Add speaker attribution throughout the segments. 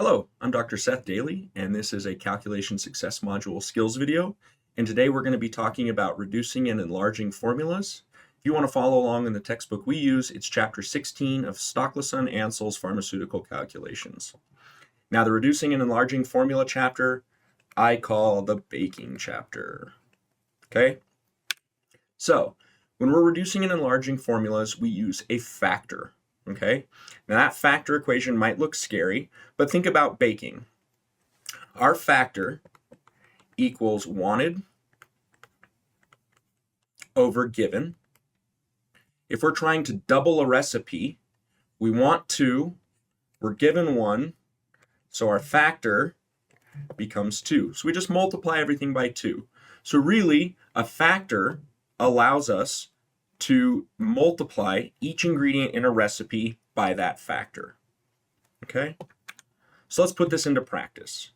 Speaker 1: Hello, I'm Dr. Seth Daly, and this is a Calculation Success Module skills video. And today we're going to be talking about reducing and enlarging formulas. If you want to follow along in the textbook we use, it's chapter 16 of Stocklison Ansell's Pharmaceutical Calculations. Now, the reducing and enlarging formula chapter, I call the baking chapter. Okay? So, when we're reducing and enlarging formulas, we use a factor. Okay, now that factor equation might look scary, but think about baking. Our factor equals wanted over given. If we're trying to double a recipe, we want 2, we're given 1, so our factor becomes 2. So we just multiply everything by 2. So really, a factor allows us to multiply each ingredient in a recipe by that factor. Okay? So let's put this into practice.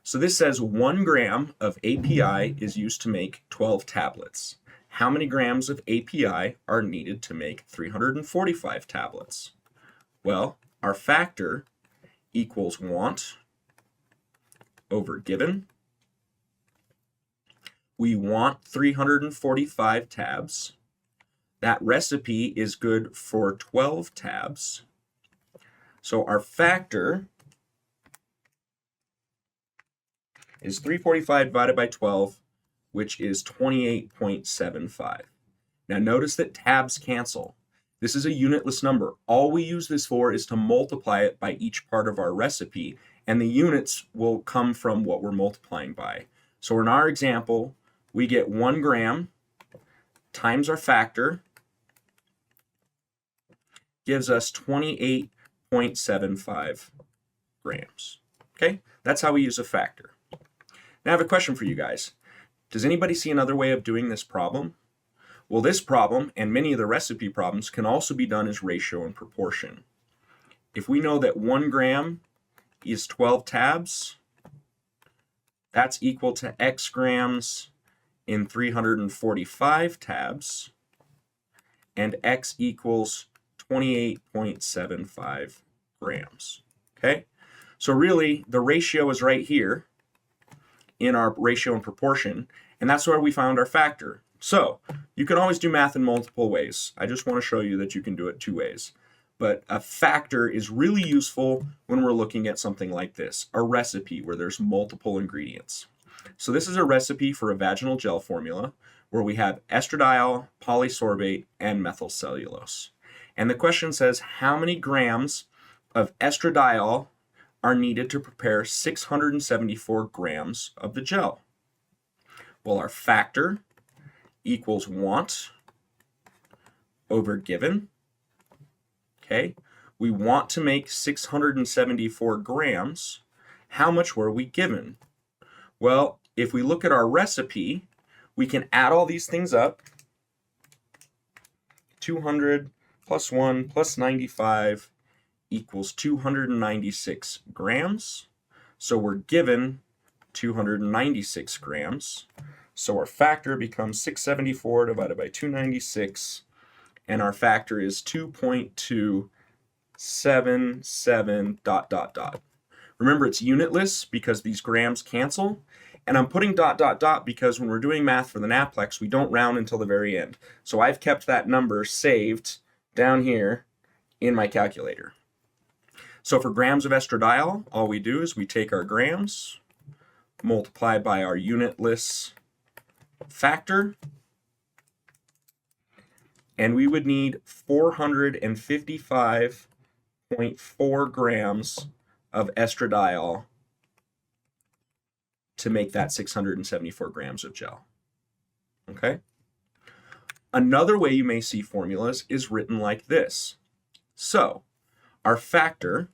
Speaker 1: So this says 1 gram of API is used to make 12 tablets. How many grams of API are needed to make 345 tablets? Well, our factor equals want over given. We want 345 tabs. That recipe is good for 12 tabs. So our factor is 345 divided by 12, which is 28.75. Now notice that tabs cancel. This is a unitless number. All we use this for is to multiply it by each part of our recipe, and the units will come from what we're multiplying by. So in our example, we get 1 gram times our factor gives us 28.75 grams. Okay, that's how we use a factor. Now I have a question for you guys. Does anybody see another way of doing this problem? Well, this problem and many of the recipe problems can also be done as ratio and proportion. If we know that 1 gram is 12 tabs, that's equal to X grams in 345 tabs, and X equals 28.75 grams. Okay, so really the ratio is right here in our ratio and proportion, and that's where we found our factor. So you can always do math in multiple ways. I just want to show you that you can do it 2 ways. But a factor is really useful when we're looking at something like this, a recipe where there's multiple ingredients. So this is a recipe for a vaginal gel formula where we have estradiol, polysorbate, and methyl cellulose. And the question says, how many grams of estradiol are needed to prepare 674 grams of the gel? Well, our factor equals want over given. Okay, we want to make 674 grams. How much were we given? Well, if we look at our recipe, we can add all these things up. 200 plus 1 plus 95 equals 296 grams. So we're given 296 grams. So our factor becomes 674 divided by 296, and our factor is 2.277 ... Remember, it's unitless because these grams cancel, and I'm putting ... because when we're doing math for the NAPLEX, we don't round until the very end. So I've kept that number saved down here in my calculator. So for grams of estradiol, all we do is we take our grams, multiply by our unitless factor, and we would need 455.4 grams of estradiol to make that 674 grams of gel. Okay? Another way you may see formulas is written like this. So, our factor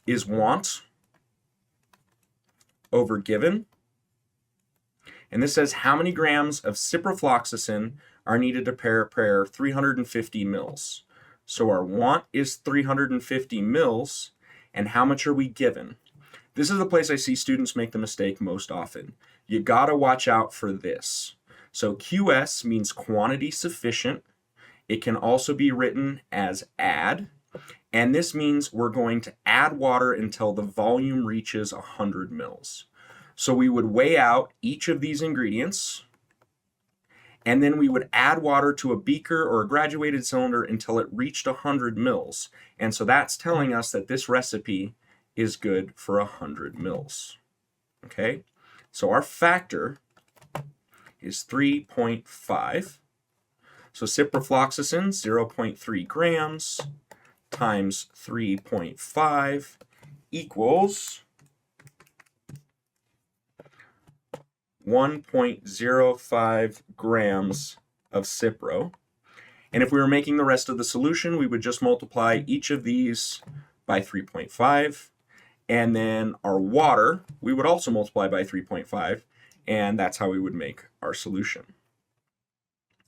Speaker 1: is want over given, and this says how many grams of ciprofloxacin are needed to prepare 350 mils. So our want is 350 mils, and how much are we given? This is the place I see students make the mistake most often. You gotta watch out for this. So QS means quantity sufficient. It can also be written as add, And this means we're going to add water until the volume reaches 100 mils. So we would weigh out each of these ingredients, and then we would add water to a beaker or a graduated cylinder until it reached 100 mils. And so that's telling us that this recipe is good for 100 mils. Okay, so our factor is 3.5. So ciprofloxacin, 0.3 grams times 3.5 equals 1.05 grams of Cipro. And if we were making the rest of the solution, we would just multiply each of these by 3.5. And then our water, we would also multiply by 3.5. And that's how we would make our solution.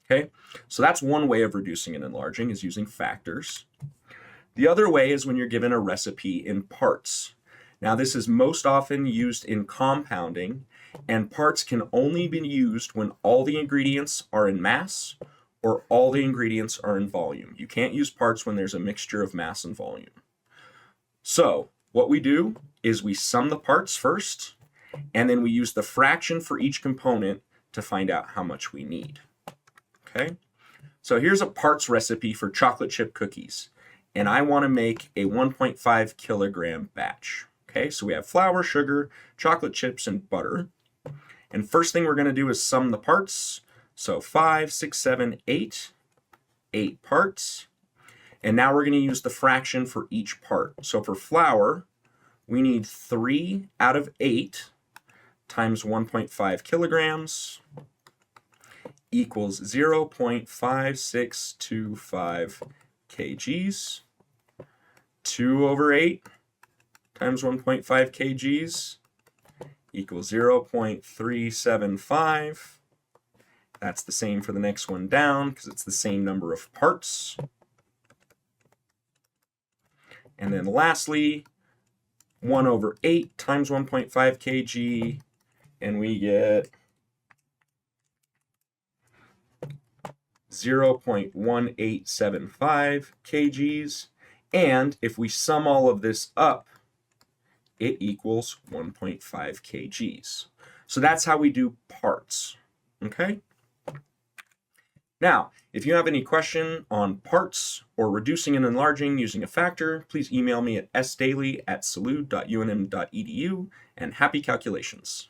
Speaker 1: Okay, so that's one way of reducing and enlarging, is using factors. The other way is when you're given a recipe in parts. Now, this is most often used in compounding, and parts can only be used when all the ingredients are in mass or all the ingredients are in volume. You can't use parts when there's a mixture of mass and volume. So what we do is we sum the parts first, and then we use the fraction for each component to find out how much we need. Okay, so here's a parts recipe for chocolate chip cookies, and I want to make a 1.5 kilogram batch. Okay, so we have flour, sugar, chocolate chips, and butter. And first thing we're going to do is sum the parts. So 5, 6, 7, 8, 8 parts. And now we're going to use the fraction for each part. So for flour, we need 3 out of 8 times 1.5 kilograms equals 0.5625 kgs. 2 over 8 times 1.5 kgs equals 0.375. That's the same for the next one down because it's the same number of parts. And then lastly, 1 over 8 times 1.5 kg, and we get 0.1875 kgs. And if we sum all of this up, it equals 1.5 kgs. So that's how we do parts. Okay? Now, if you have any question on parts or reducing and enlarging using a factor, please email me at sdaily@salud.unm.edu, and happy calculations.